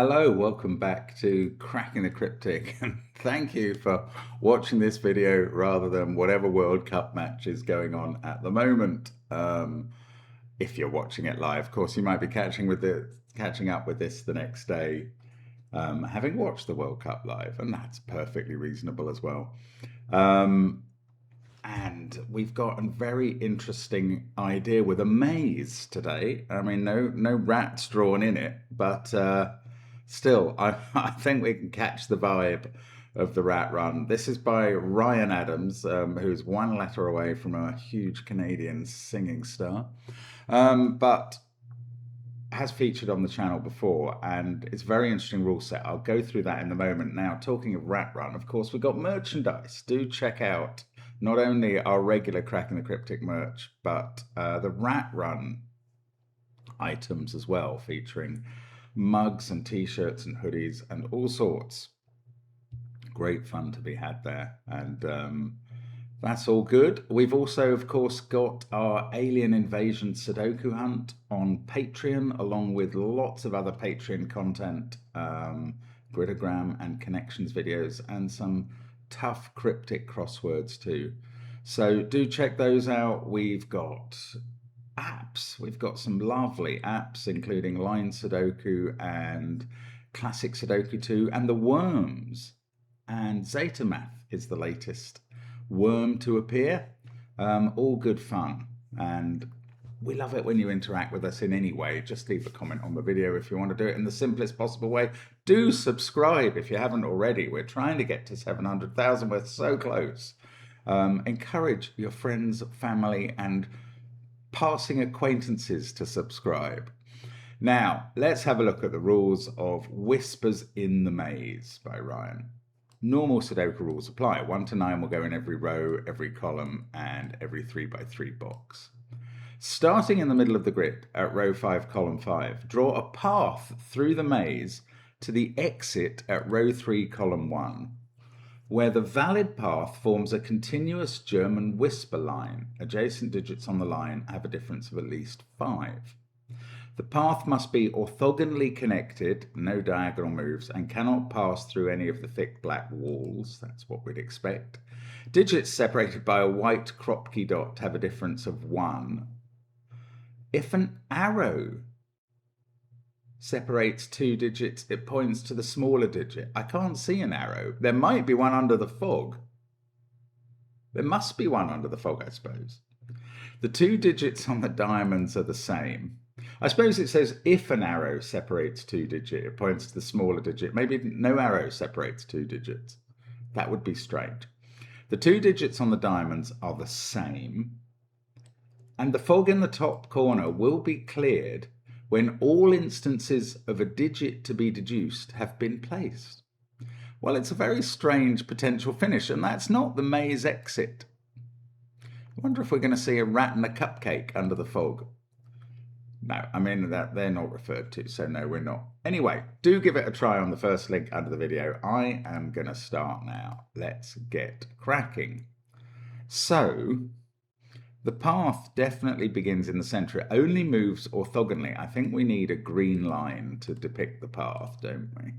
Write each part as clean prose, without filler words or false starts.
Hello, welcome back to Cracking the Cryptic, and thank you for watching this video rather than whatever World Cup match is going on at the moment. If you're watching it live, of course, you might be catching up with this the next day, having watched the World Cup live, and that's perfectly reasonable as well. And we've got a very interesting idea with a maze today. I mean, no rats drawn in it, but still, I think we can catch the vibe of the rat run. This is by Ryan Adams, who's one letter away from a huge Canadian singing star, but has featured on the channel before, and it's a very interesting rule set. I'll go through that in a moment. Now, talking of rat run, of course, we've got merchandise. Do check out not only our regular Cracking the Cryptic merch, but the rat run items as well, featuring mugs and t-shirts and hoodies and all sorts. Great fun to be had there, and that's all good. We've also, of course, got our Alien Invasion Sudoku hunt on Patreon, along with lots of other Patreon content, gridogram and connections videos, and some tough cryptic crosswords too. So do check those out. We've got apps. We've got some lovely apps, including Line Sudoku and Classic Sudoku 2, and the Worms. And Zetamath is the latest worm to appear. All good fun, and we love it when you interact with us in any way. Just leave a comment on the video if you want to do it in the simplest possible way. Do subscribe if you haven't already. We're trying to get to 700,000. We're so close. Encourage your friends, family, and passing acquaintances to subscribe. Now, let's have a look at the rules of Whispers in the Maze by Ryan. Normal Sudoku rules apply. 1 to 9 will go in every row, every column, and every 3x3 box. Starting in the middle of the grid at row 5, column 5, draw a path through the maze to the exit at row 3, column 1, where the valid path forms a continuous German whisper line. Adjacent digits on the line have a difference of at least 5. The path must be orthogonally connected, no diagonal moves, and cannot pass through any of the thick black walls. That's what we'd expect. Digits separated by a white Kropki dot have a difference of 1. If an arrow separates 2 digits, it points to the smaller digit. I can't see an arrow. There might be one under the fog. There must be one under the fog, I suppose. The 2 digits on the diamonds are the same. I suppose it says if an arrow separates 2 digits, it points to the smaller digit. Maybe no arrow separates 2 digits. That would be strange. The 2 digits on the diamonds are the same. And the fog in the top corner will be cleared when all instances of a digit to be deduced have been placed. Well, it's a very strange potential finish, and that's not the maze exit. I wonder if we're going to see a rat and a cupcake under the fog. No, I mean, that they're not referred to, so no, we're not. Anyway, do give it a try on the first link under the video. I am going to start now. Let's get cracking. So, the path definitely begins in the center. It only moves orthogonally. I think we need a green line to depict the path, don't we?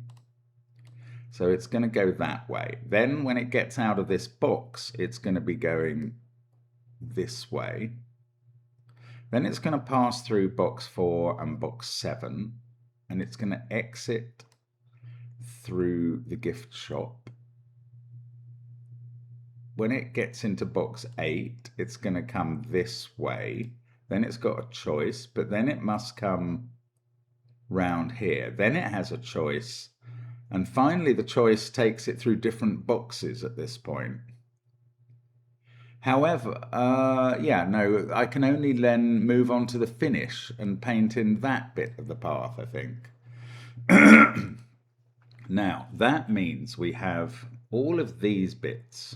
So it's going to go that way. Then when it gets out of this box, it's going to be going this way. Then it's going to pass through box 4 and box 7, and it's going to exit through the gift shop. When it gets into box 8, it's going to come this way. Then it's got a choice, but then it must come round here. Then it has a choice, and finally the choice takes it through different boxes at this point. However, I can only then move on to the finish and paint in that bit of the path, I think. Now, that means we have all of these bits.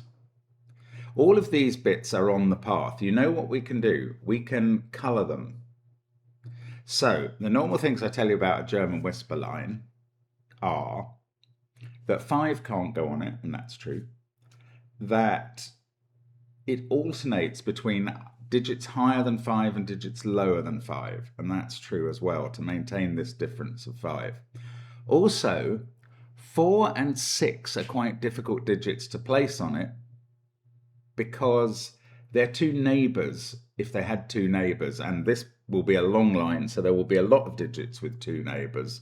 All of these bits are on the path. You know what we can do? We can colour them. So, the normal things I tell you about a German whisper line are that 5 can't go on it, and that's true. That it alternates between digits higher than 5 and digits lower than 5, and that's true as well, to maintain this difference of 5. Also, 4 and 6 are quite difficult digits to place on it because they're two neighbours, if they had two neighbours, and this will be a long line, so there will be a lot of digits with two neighbours.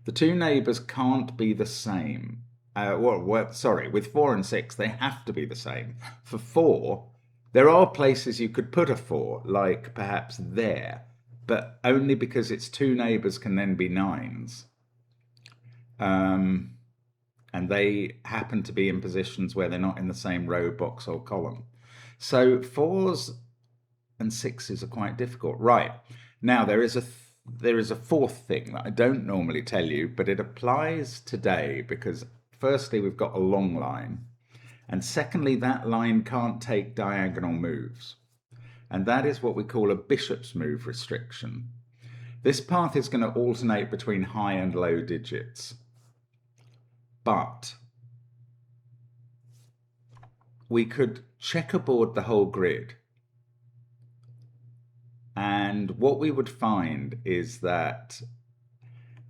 The two neighbours can't be the same. With 4 and 6, they have to be the same. For 4, there are places you could put a 4, like perhaps there, but only because its two neighbours can then be 9s. And they happen to be in positions where they're not in the same row, box, or column. So 4s and 6s are quite difficult. Right, now there is a fourth thing that I don't normally tell you, but it applies today because firstly we've got a long line, and secondly that line can't take diagonal moves, and that is what we call a bishop's move restriction. This path is going to alternate between high and low digits, but we could checkerboard the whole grid, and what we would find is that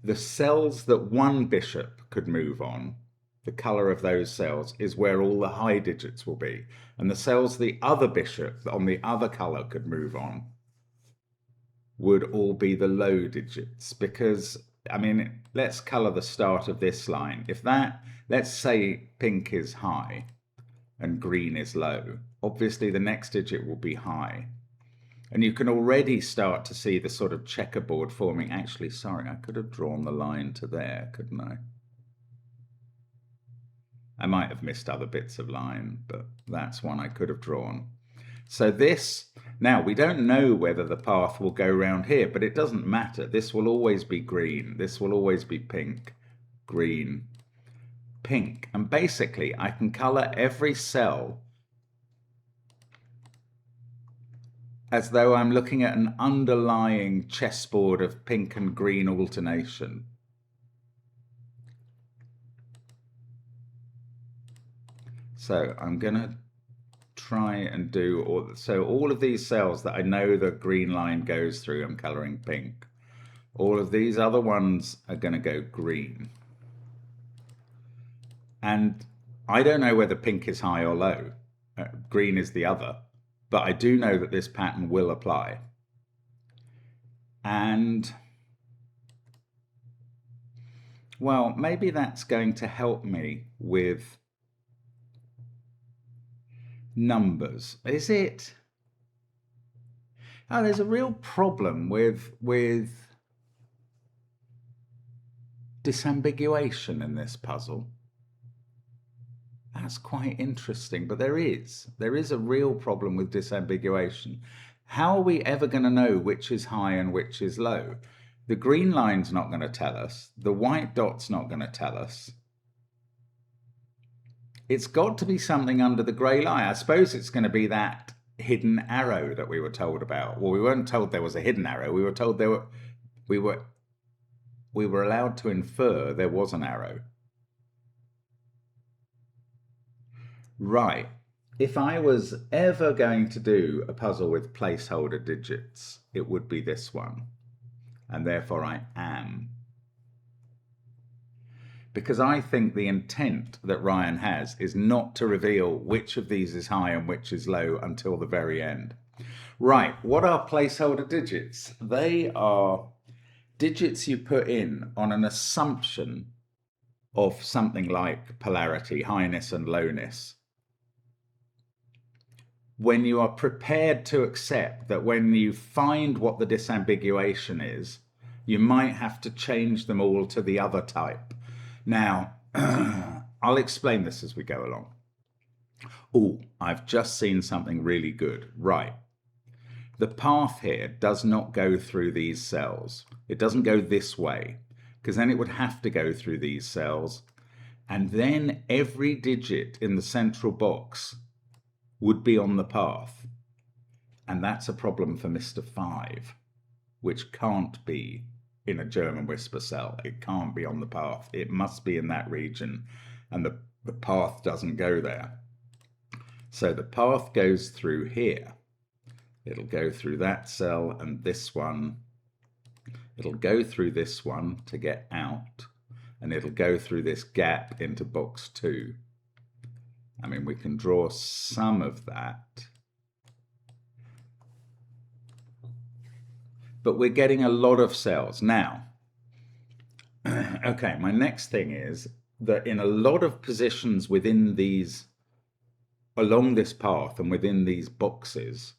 the cells that one bishop could move on, the color of those cells, is where all the high digits will be, and the cells the other bishop on the other color could move on would all be the low digits. Because, I mean, let's color the start of this line. If that, let's say pink is high and green is low, obviously the next digit will be high. And you can already start to see the sort of checkerboard forming. Actually, sorry, I could have drawn the line to there, couldn't I? I might have missed other bits of line, but that's one I could have drawn. So this, now we don't know whether the path will go around here, but it doesn't matter. This will always be green. This will always be pink, green, pink. And basically I can color every cell as though I'm looking at an underlying chessboard of pink and green alternation. So I'm going to try and do all of these cells that I know the green line goes through, I'm coloring pink. All of these other ones are going to go green. And I don't know whether pink is high or low. Green is the other. But I do know that this pattern will apply. And, well, maybe that's going to help me with numbers. Is it? Oh, there's a real problem with disambiguation in this puzzle. That's quite interesting, but there is a real problem with disambiguation. How are we ever going to know which is high and which is low? The green line's not going to tell us. The white dot's not going to tell us. It's got to be something under the grey line. I suppose it's going to be that hidden arrow that we were told about. Well, we weren't told there was a hidden arrow. We were told we were allowed to infer there was an arrow. Right, if I was ever going to do a puzzle with placeholder digits, it would be this one, and therefore I am. Because I think the intent that Ryan has is not to reveal which of these is high and which is low until the very end. Right, what are placeholder digits? They are digits you put in on an assumption of something like polarity, highness and lowness, when you are prepared to accept that when you find what the disambiguation is, you might have to change them all to the other type. Now, I'll explain this as we go along. Oh, I've just seen something really good. Right. The path here does not go through these cells. It doesn't go this way, because then it would have to go through these cells. And then every digit in the central box would be on the path. And that's a problem for Mr. 5, which can't be in a German whisper cell. It can't be on the path. It must be in that region, and the path doesn't go there. So the path goes through here. It'll go through that cell and this one. It'll go through this one to get out. and it'll go through this gap into box 2. I mean, we can draw some of that, but we're getting a lot of cells. Now, okay, my next thing is that in a lot of positions within these, along this path and within these boxes,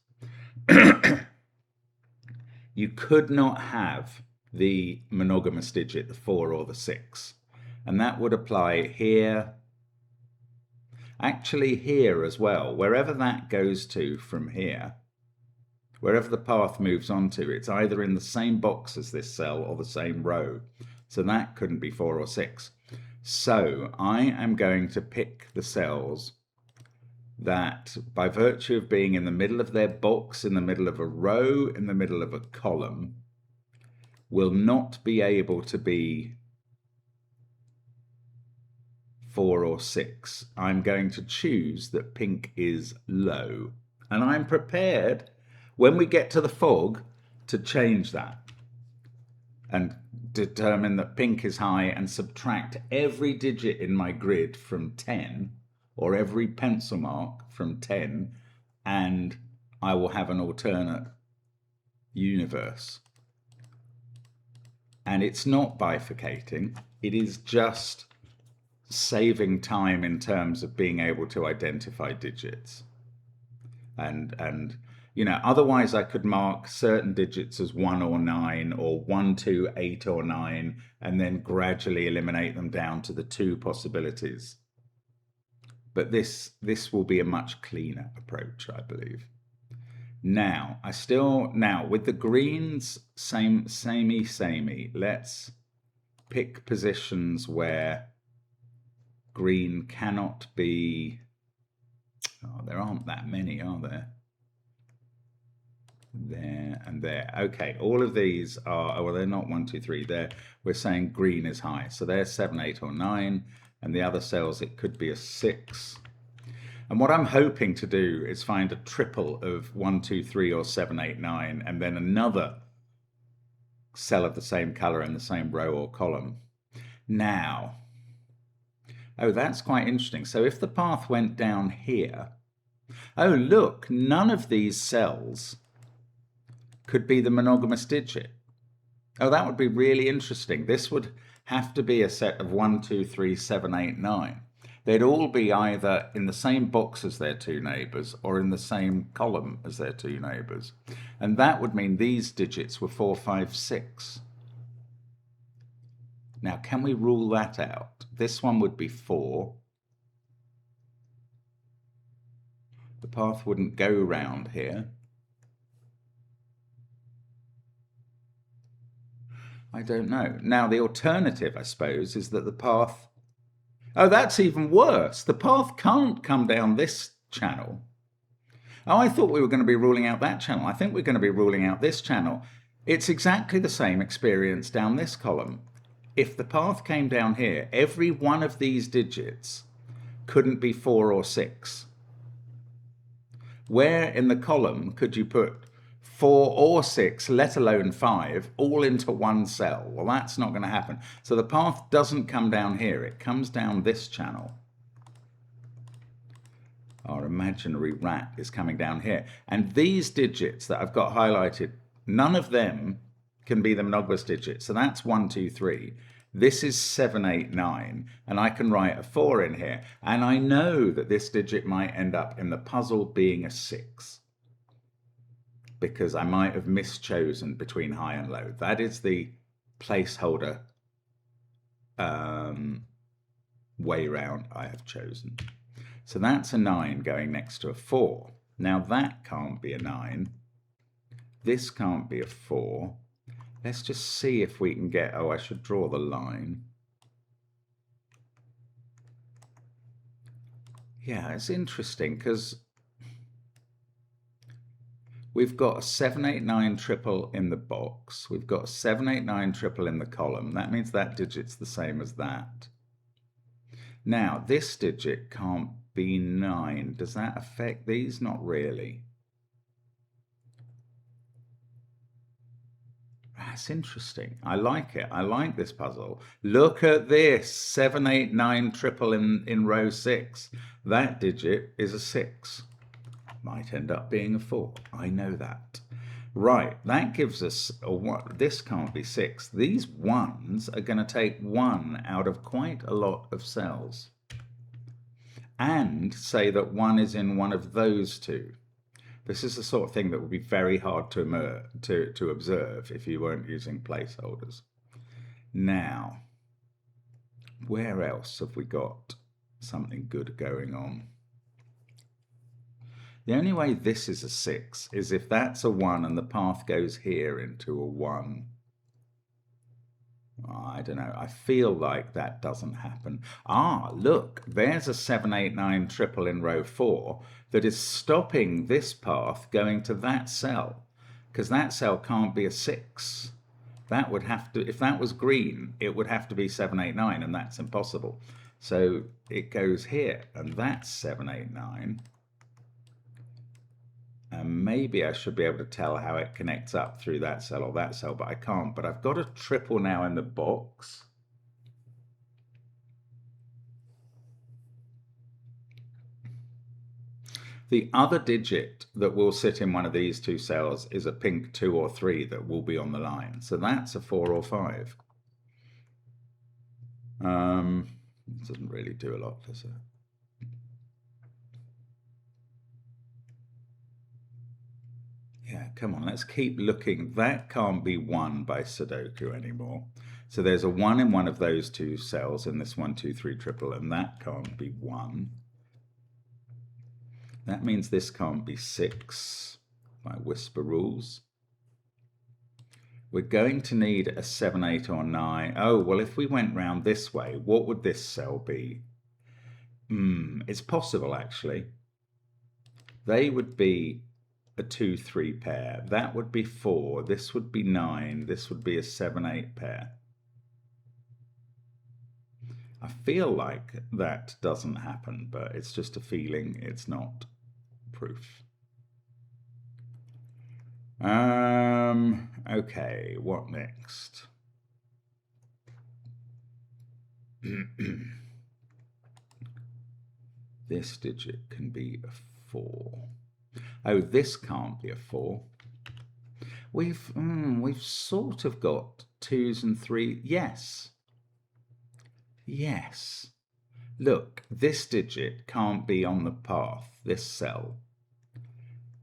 you could not have the monogamous digit, the 4 or the 6. And that would apply here, actually here as well. Wherever that goes to from here, wherever the path moves on to, it's either in the same box as this cell or the same row. So that couldn't be 4 or 6. So I am going to pick the cells that, by virtue of being in the middle of their box, in the middle of a row, in the middle of a column, will not be able to be 4 or 6. I'm going to choose that pink is low. And I'm prepared, when we get to the fog, to change that and determine that pink is high and subtract every digit in my grid from 10, or every pencil mark from 10, and I will have an alternate universe. And it's not bifurcating, it is just saving time in terms of being able to identify digits. And you know, otherwise I could mark certain digits as 1 or 9, or 1, 2, 8 or 9, and then gradually eliminate them down to the 2 possibilities. But this will be a much cleaner approach, I believe. Now, now with the greens, samey. Let's pick positions where green cannot be, oh, there aren't that many, are there? There and there. Okay, all of these are, oh, well, they're not 1, 2, 3. There, we're saying green is high. So there's 7, 8 or 9, and the other cells, it could be a 6. And what I'm hoping to do is find a triple of 1, 2, 3 or 7, 8, 9, and then another cell of the same color in the same row or column. Now, oh, that's quite interesting. So if the path went down here, oh, look, none of these cells could be the monogamous digit. Oh, that would be really interesting. This would have to be a set of 1, 2, 3, 7, 8, 9. They'd all be either in the same box as their 2 neighbors or in the same column as their 2 neighbors. And that would mean these digits were 4, 5, 6. Now, can we rule that out? This one would be 4. The path wouldn't go round here. I don't know. Now, the alternative, I suppose, is that the path... Oh, that's even worse. The path can't come down this channel. Oh, I thought we were going to be ruling out that channel. I think we're going to be ruling out this channel. It's exactly the same experience down this column. If the path came down here, every one of these digits couldn't be 4 or 6. Where in the column could you put 4 or 6, let alone 5, all into one cell? Well, that's not going to happen. So the path doesn't come down here. It comes down this channel. Our imaginary rat is coming down here. And these digits that I've got highlighted, none of them can be the monogamous digit. So that's 1, 2, 3. This is 7, 8, 9. And I can write a 4 in here. And I know that this digit might end up in the puzzle being a 6. Because I might have mischosen between high and low. That is the placeholder way round I have chosen. So that's a 9 going next to a 4. Now that can't be a 9. This can't be a 4. Let's just see if we can get, oh, I should draw the line. Yeah, it's interesting because we've got a 7, 8, 9 triple in the box. We've got a 7, 8, 9 triple in the column. That means that digit's the same as that. Now, this digit can't be 9. Does that affect these? Not really. That's interesting. I like it. I like this puzzle. Look at this. 7, 8, 9 triple in row 6. That digit is a 6. Might end up being a 4. I know that. Right, that gives us a 1. This can't be 6. These 1s are going to take 1 out of quite a lot of cells. And say that 1 is in one of those two. This is the sort of thing that would be very hard to observe if you weren't using placeholders. Now, where else have we got something good going on? The only way this is a 6 is if that's a 1 and the path goes here into a 1. I don't know. I feel like that doesn't happen. Ah, look, there's a 7, 8, 9 triple in row 4 that is stopping this path going to that cell, because that cell can't be a 6. That would have to, if that was green, it would have to be 7, 8, 9, and that's impossible. So it goes here, and that's 7, 8, 9. And maybe I should be able to tell how it connects up through that cell or that cell, but I can't. But I've got a triple now in the box. The other digit that will sit in one of these two cells is a pink 2 or 3 that will be on the line. So that's a 4 or 5. It doesn't really do a lot, does it? Yeah, come on, let's keep looking. That can't be 1 by Sudoku anymore. So there's a 1 in one of those two cells in this 1, 2, 3 triple, and that can't be 1. That means this can't be 6 by whisper rules. We're going to need a 7, 8, or 9. Oh, well, if we went round this way, what would this cell be? It's possible, actually. They would be a 2, 3 pair. That would be 4. This would be 9. This would be a 7, 8 pair. I feel like that doesn't happen, but it's just a feeling. It's not proof. Okay, what next? This digit can be a 4. Oh, this can't be a 4. We've sort of got 2s and 3s. Yes. Yes. Look, this digit can't be on the path, this cell,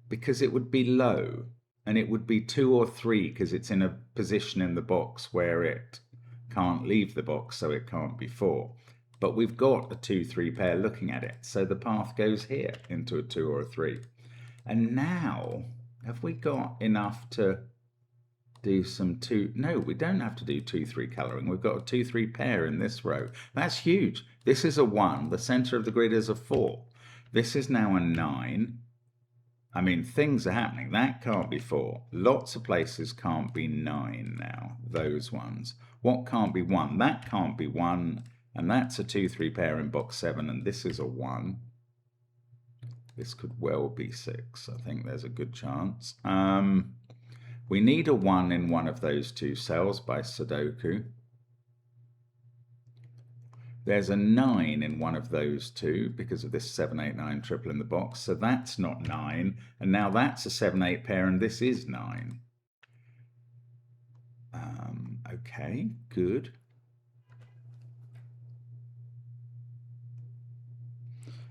because it would be low, and it would be 2 or 3 because it's in a position in the box where it can't leave the box, so it can't be 4. But we've got a 2, 3 pair looking at it, so the path goes here into a 2 or a 3. And now, have we got enough to do some 2? No, we don't have to do 2, 3 colouring. We've got a 2, 3 pair in this row. That's huge. This is a 1. The centre of the grid is a 4. This is now a 9. I mean, things are happening. That can't be 4. Lots of places can't be 9 now, those ones. What can't be 1? That can't be 1. And that's a 2, 3 pair in box 7. And this is a 1. This could well be 6. I think there's a good chance. We need a 1 in one of those two cells by Sudoku. There's a 9 in one of those two because of this 7, 8, 9 triple in the box. So that's not 9. And now that's a 7, 8 pair, and this is 9. Okay, good.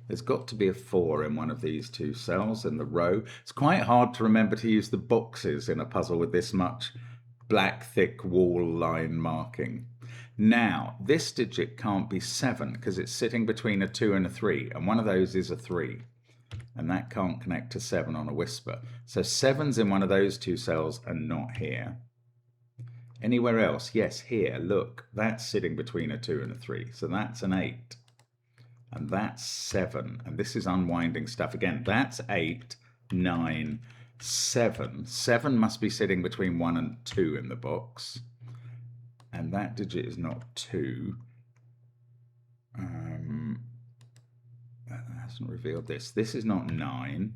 There's got to be a 4 in one of these two cells in the row. It's quite hard to remember to use the boxes in a puzzle with this much black, thick wall line marking. Now, this digit can't be 7 because it's sitting between a 2 and a 3, and one of those is a 3. And that can't connect to 7 on a whisper. So 7's in one of those two cells and not here. Anywhere else? Yes, here. Look, that's sitting between a 2 and a 3. So that's an 8. And that's 7. And this is unwinding stuff again. That's 8, 9, 7. 7 must be sitting between 1 and 2 in the box. And that digit is not 2. That hasn't revealed this. This is not 9.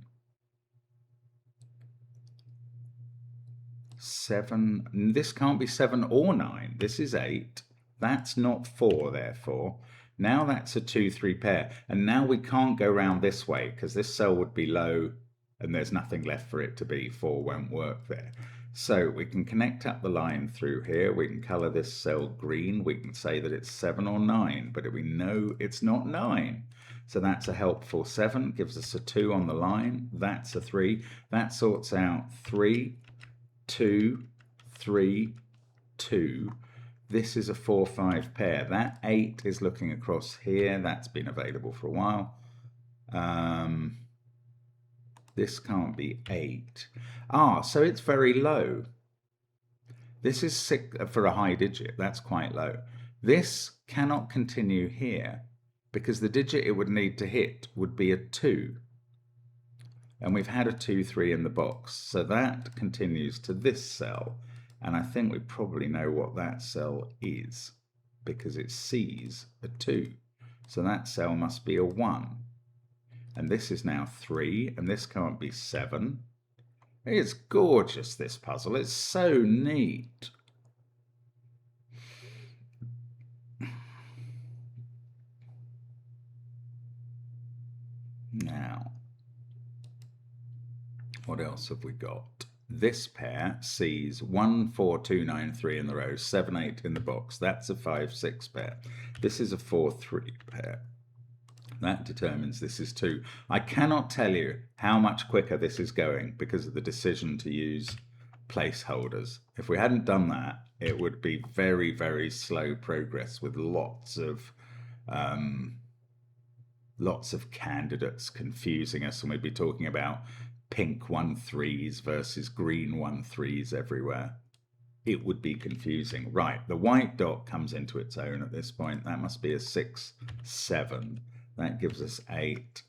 7. This can't be 7 or 9. This is 8. That's not 4, therefore. Now that's a 2, 3 pair. And now we can't go round this way because this cell would be low and there's nothing left for it to be. 4 won't work there. So we can connect up the line through here. We can color this cell green. We can say that it's 7 or 9, but we know it's not 9. So that's a helpful 7, gives us a 2 on the line. That's a 3. That sorts out 3, 2, 3, 2. This is a 4, 5 pair. That 8 is looking across here. That's been available for a while. This can't be 8. So it's very low. This is 6 for a high digit. That's quite low. This cannot continue here because the digit it would need to hit would be a 2. And we've had a 2, 3 in the box. So that continues to this cell. And I think we probably know what that cell is because it sees a 2. So that cell must be a 1. And this is now 3, and this can't be 7. It's gorgeous, this puzzle. It's so neat. Now, what else have we got? This pair sees 1, 4, 2, 9, 3 in the row, 7, 8 in the box. That's a 5, 6 pair. This is a 4, 3 pair. That determines this is 2. I cannot tell you how much quicker this is going because of the decision to use placeholders. If we hadn't done that, it would be very, very slow progress with lots of candidates confusing us, and we'd be talking about pink 1-3s versus green 1-3s everywhere. It would be confusing. Right, the white dot comes into its own at this point. That must be a 6, 7. That gives us 8.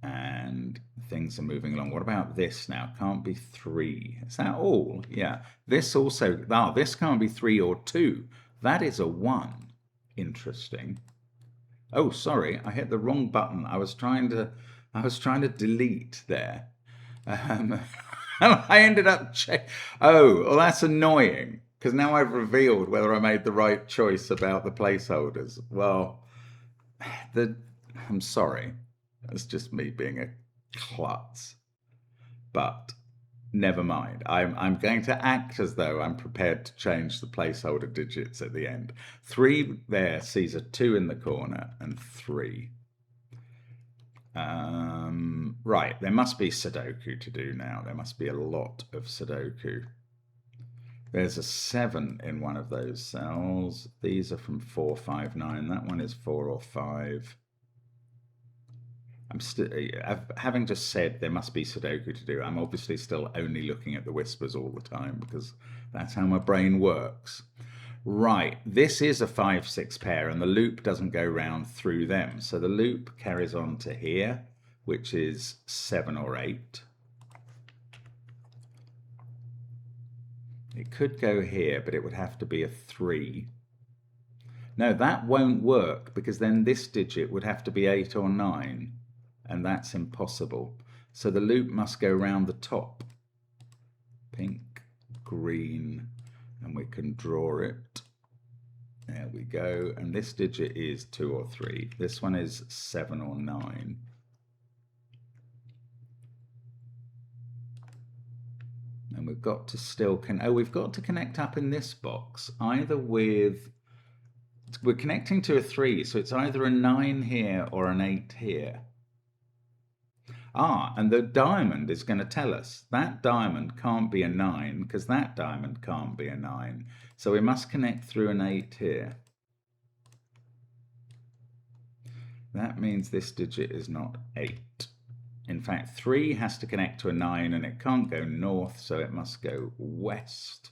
And things are moving along. What about this now? Can't be 3. Is that all? Yeah. This also, this can't be 3 or 2. That is a 1. Interesting. Oh, sorry, I hit the wrong button. I was trying to delete there. And I ended up Oh, well, that's annoying because now I've revealed whether I made the right choice about the placeholders. Well, I'm sorry. That's just me being a klutz. But never mind. I'm going to act as though I'm prepared to change the placeholder digits at the end. 3 there sees a 2 in the corner and 3. Right, there must be Sudoku to do now. There must be a lot of Sudoku. There's a 7 in one of those cells. These are from 4, 5, 9. That one is 4 or 5. Having just said there must be Sudoku to do, I'm obviously still only looking at the whispers all the time because that's how my brain works. Right, this is a 5, 6 pair and the loop doesn't go round through them. So the loop carries on to here, which is 7 or 8. It could go here, but it would have to be a 3. No, that won't work because then this digit would have to be 8 or 9. And that's impossible. So the loop must go round the top. Pink, green, and we can draw it. There we go. And this digit is 2 or 3. This one is 7 or 9. And we've got to we've got to connect up in this box, either with, we're connecting to a 3, so it's either a 9 here or an 8 here. And the diamond is going to tell us that diamond can't be a 9 because that diamond can't be a 9. So we must connect through an 8 here. That means this digit is not 8. In fact, 3 has to connect to a 9 and it can't go north, so it must go west.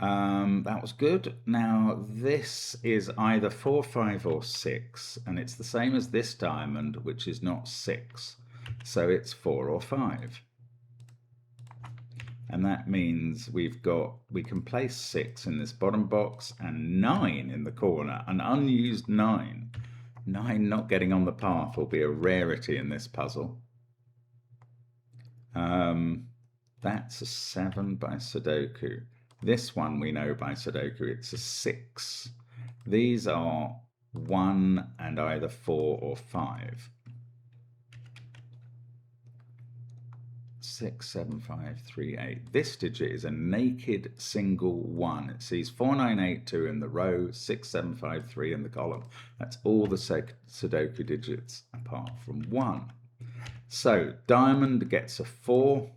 That was good. Now this is either 4, 5 or 6, and it's the same as this diamond, which is not 6. So it's 4 or 5. And that means we can place 6 in this bottom box and 9 in the corner, an unused 9. 9 not getting on the path will be a rarity in this puzzle. That's a 7 by Sudoku. This one we know by Sudoku, it's a 6. These are 1 and either 4 or 5. 6, 7, 5, 3, 8. This digit is a naked single 1. It sees 4982 in the row, 6753 in the column. That's all the Sudoku digits apart from 1. So diamond gets a 4.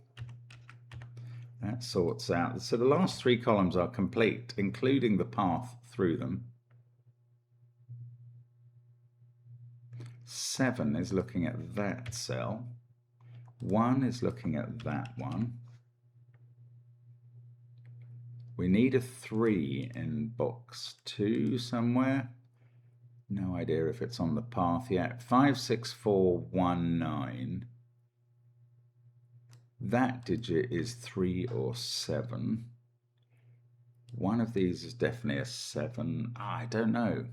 That sorts out. So the last 3 columns are complete, including the path through them. 7 is looking at that cell. 1 is looking at that one. We need a 3 in box 2 somewhere. No idea if it's on the path yet. 5, 6, 4, 1, 9. That digit is 3 or 7. One of these is definitely a 7. I don't know.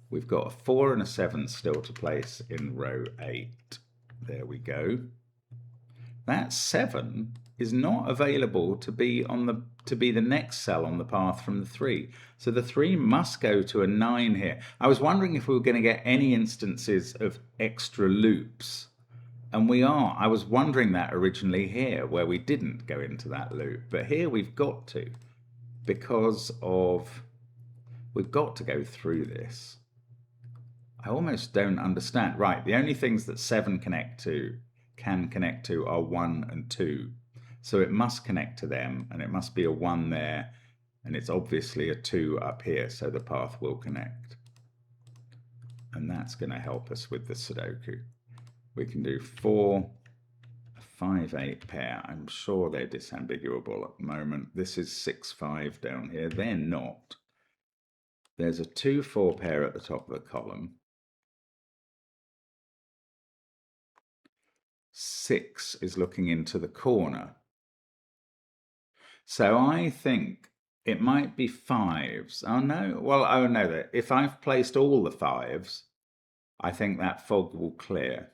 We've got a 4 and a 7 still to place in row 8. There we go. That 7 is not available to be the next cell on the path from the 3. So the 3 must go to a 9 here. I was wondering if we were going to get any instances of extra loops. And we are. I was wondering that originally here, where we didn't go into that loop. But here we've got to, because we've got to go through this. I almost don't understand. Right, the only things that 7 can connect to are 1 and 2. So it must connect to them, and it must be a 1 there, and it's obviously a 2 up here, so the path will connect. And that's going to help us with the Sudoku. We can do 4, 5, 8 pair. I'm sure they're disambiguable at the moment. This is 6, 5 down here. They're not. There's a 2, 4 pair at the top of the column. 6 is looking into the corner. So I think it might be 5s. Oh no, well, oh no, if I've placed all the 5s, I think that fog will clear.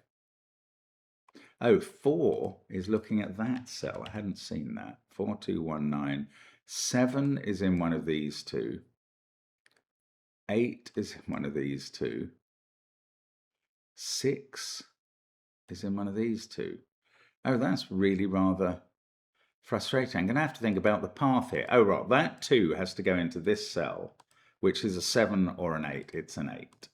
Oh, 4 is looking at that cell. I hadn't seen that. 4219. 7 is in one of these two. 8 is in one of these two. 6 is in one of these two. Oh, that's really rather frustrating. I'm going to have to think about the path here. Oh, right, that 2 has to go into this cell, which is a 7 or an 8. It's an 8.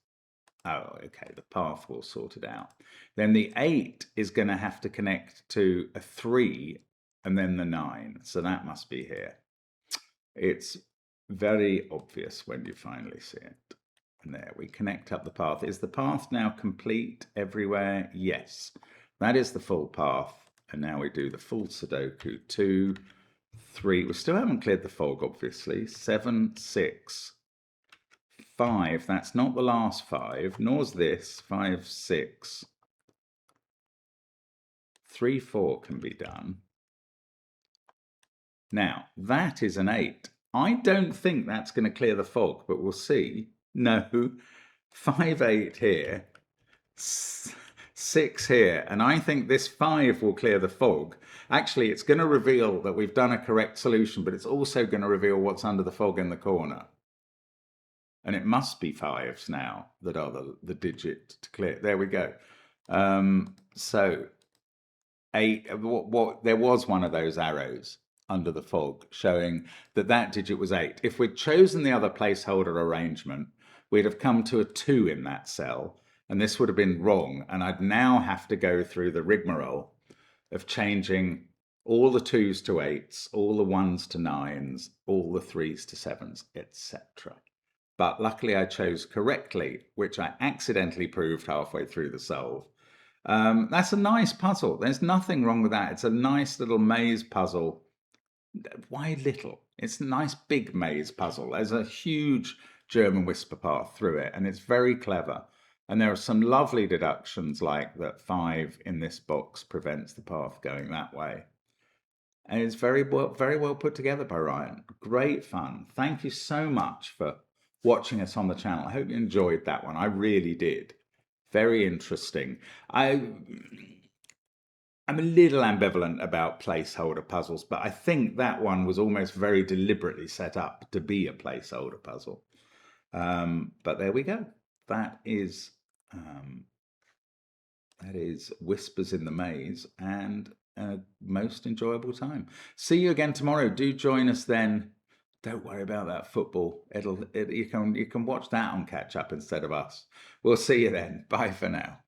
Oh, okay, the path will sort it out. Then the 8 is going to have to connect to a 3 and then the 9. So that must be here. It's very obvious when you finally see it. And there, we connect up the path. Is the path now complete everywhere? Yes. That is the full path. And now we do the full Sudoku. 2, 3. We still haven't cleared the fog, obviously. 7, 6. 5, that's not the last 5, nor's this. 5, 6. 3, 4 can be done. Now, that is an 8. I don't think that's going to clear the fog, but we'll see. No, 5, 8 here, 6 here, and I think this 5 will clear the fog. Actually, it's going to reveal that we've done a correct solution, but it's also going to reveal what's under the fog in the corner. And it must be 5s now that are the digit to clear. There we go. So 8. There was one of those arrows under the fog showing that that digit was 8. If we'd chosen the other placeholder arrangement, we'd have come to a 2 in that cell, and this would have been wrong. And I'd now have to go through the rigmarole of changing all the 2s to 8s, all the 1s to 9s, all the 3s to 7s, etc. But luckily I chose correctly, which I accidentally proved halfway through the solve. That's a nice puzzle. There's nothing wrong with that. It's a nice little maze puzzle. Why little? It's a nice big maze puzzle. There's a huge German whisper path through it, and it's very clever. And there are some lovely deductions, like that 5 in this box prevents the path going that way. And it's very well put together by Ryan. Great fun. Thank you so much for watching us on the channel. I hope you enjoyed that one. I really did. Very interesting. I'm a little ambivalent about placeholder puzzles, but I think that one was almost very deliberately set up to be a placeholder puzzle. But there we go. That is um, that is Whispers in the Maze, and a most enjoyable time. See you again tomorrow. Do join us then. Don't worry about that football. You can watch that on catch up instead of us. We'll see you then. Bye for now.